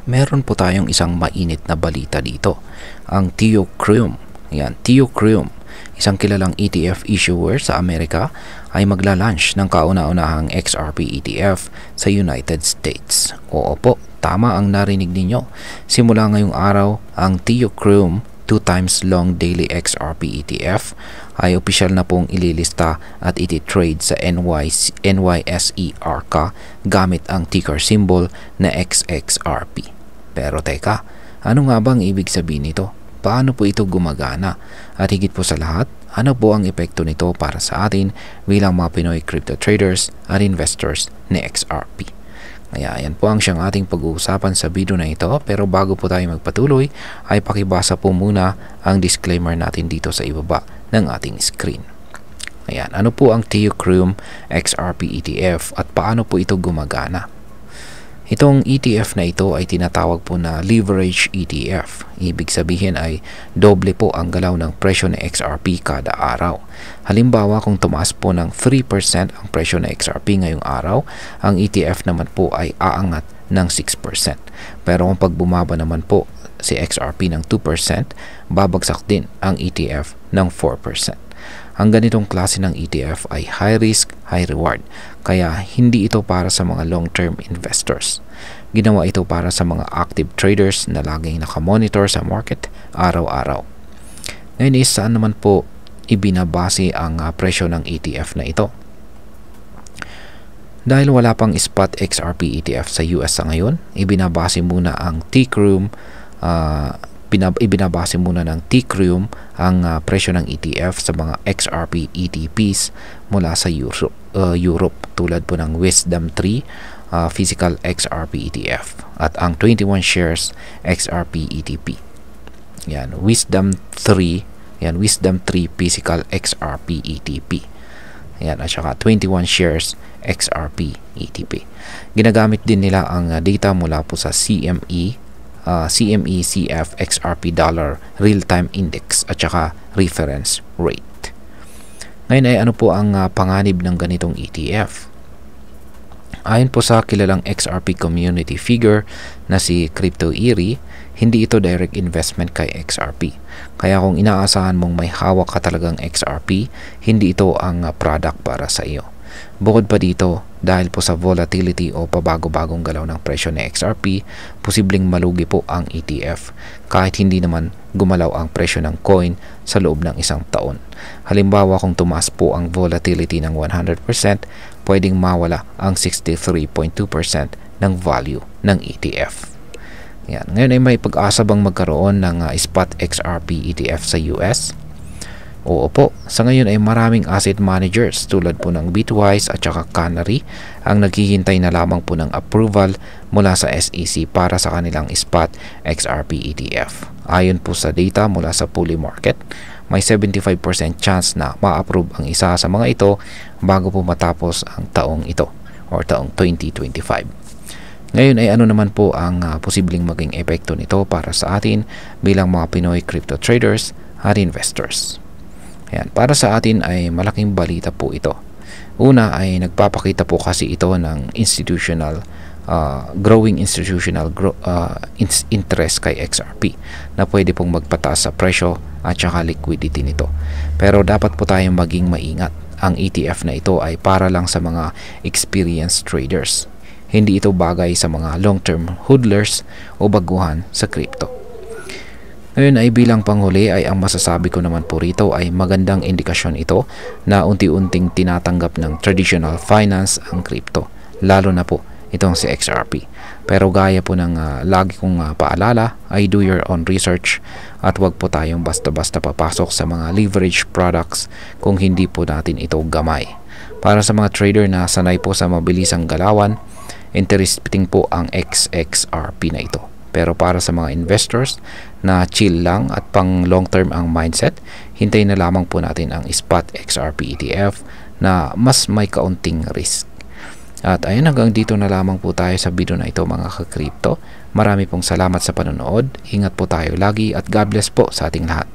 Meron po tayong isang mainit na balita dito. Ang Theocreum. Yan, Theocreum, isang kilalang ETF issuer sa Amerika, ay magla-launch ng kauna-unahang XRP ETF sa United States. Oo po, tama ang narinig ninyo. Simula ngayong araw, ang Theocreum 2 times long daily XRP ETF ay opisyal na pong ililista at iti-trade sa NYSE Arca gamit ang ticker symbol na XXRP. Pero teka, ano nga bang ibig sabihin nito? Paano po ito gumagana? At higit po sa lahat, ano po ang epekto nito para sa atin bilang mga Pinoy crypto traders at investors ni XRP? Kaya yan po ang siyang ating pag-uusapan sa video na ito, pero bago po tayo magpatuloy ay pakibasa po muna ang disclaimer natin dito sa ibaba ng ating screen. Ayan, ano po ang Theocreum XRP ETF at paano po ito gumagana? Itong ETF na ito ay tinatawag po na leverage ETF. Ibig sabihin ay doble po ang galaw ng presyo ng XRP kada araw. Halimbawa, kung tumaas po ng 3% ang presyo ng XRP ngayong araw, ang ETF naman po ay aangat ng 6%. Pero kung pag bumaba naman po si XRP ng 2%, babagsak din ang ETF ng 4%. Ang ganitong klase ng ETF ay high risk, high reward, kaya hindi ito para sa mga long-term investors. Ginawa ito para sa mga active traders na laging nakamonitor sa market araw-araw. Ngayon saan naman po ibinabase ang presyo ng ETF na ito? Dahil wala pang spot XRP ETF sa US sa ngayon, ibinabase muna ng Theocreum ang presyo ng ETF sa mga XRP ETPs mula sa Europe tulad po ng Wisdom 3 Physical XRP ETF at ang 21 shares XRP ETP. Yan, Wisdom 3 Physical XRP ETP. Yan, at saka 21 shares XRP ETP. Ginagamit din nila ang data mula po sa CME-CF XRP Dollar Real-Time Index at saka Reference Rate. Ngayon ay ano po ang panganib ng ganitong ETF? Ayon po sa kilalang XRP community figure na si Crypto Eerie, hindi ito direct investment kay XRP. Kaya kung inaasahan mong may hawak ka talagang XRP, hindi ito ang product para sa iyo. Bukod pa dito, dahil po sa volatility o pabago-bagong galaw ng presyo ng XRP, posibleng malugi po ang ETF kahit hindi naman gumalaw ang presyo ng coin sa loob ng isang taon. Halimbawa, kung tumaas po ang volatility ng 100%, pwedeng mawala ang 63.2% ng value ng ETF. Yan. Ngayon ay may pag-asa bang magkaroon ng spot XRP ETF sa US? Oo po, sa ngayon ay maraming asset managers tulad po ng Bitwise at saka Canary ang naghihintay na lamang po ng approval mula sa SEC para sa kanilang spot XRP ETF. Ayon po sa data mula sa Polymarket, may 75% chance na ma-approve ang isa sa mga ito bago po matapos ang taong ito or taong 2025. Ngayon ay ano naman po ang posibleng maging epekto nito para sa atin bilang mga Pinoy crypto traders at investors? Ayan, para sa atin ay malaking balita po ito. Una ay nagpapakita po kasi ito ng growing institutional interest kay XRP na pwede pong magpataas sa presyo at saka liquidity nito. Pero dapat po tayong maging maingat. Ang ETF na ito ay para lang sa mga experienced traders. Hindi ito bagay sa mga long-term hodlers o baguhan sa crypto. Ngayon ay bilang panghuli ay ang masasabi ko naman po rito ay magandang indikasyon ito na unti-unting tinatanggap ng traditional finance ang crypto, lalo na po itong si XRP. Pero gaya po ng lagi kong paalala ay do your own research at wag po tayong basta-basta papasok sa mga leverage products kung hindi po natin ito gamay. Para sa mga trader na sanay po sa mabilisang galawan, interesting po ang XXRP na ito. Pero para sa mga investors na chill lang at pang long term ang mindset, hintayin na lamang po natin ang spot XRP ETF na mas may kaunting risk. At ayun, hanggang dito na lamang po tayo sa video na ito mga ka-crypto. Marami pong salamat sa panonood. Ingat po tayo lagi at God bless po sa ating lahat.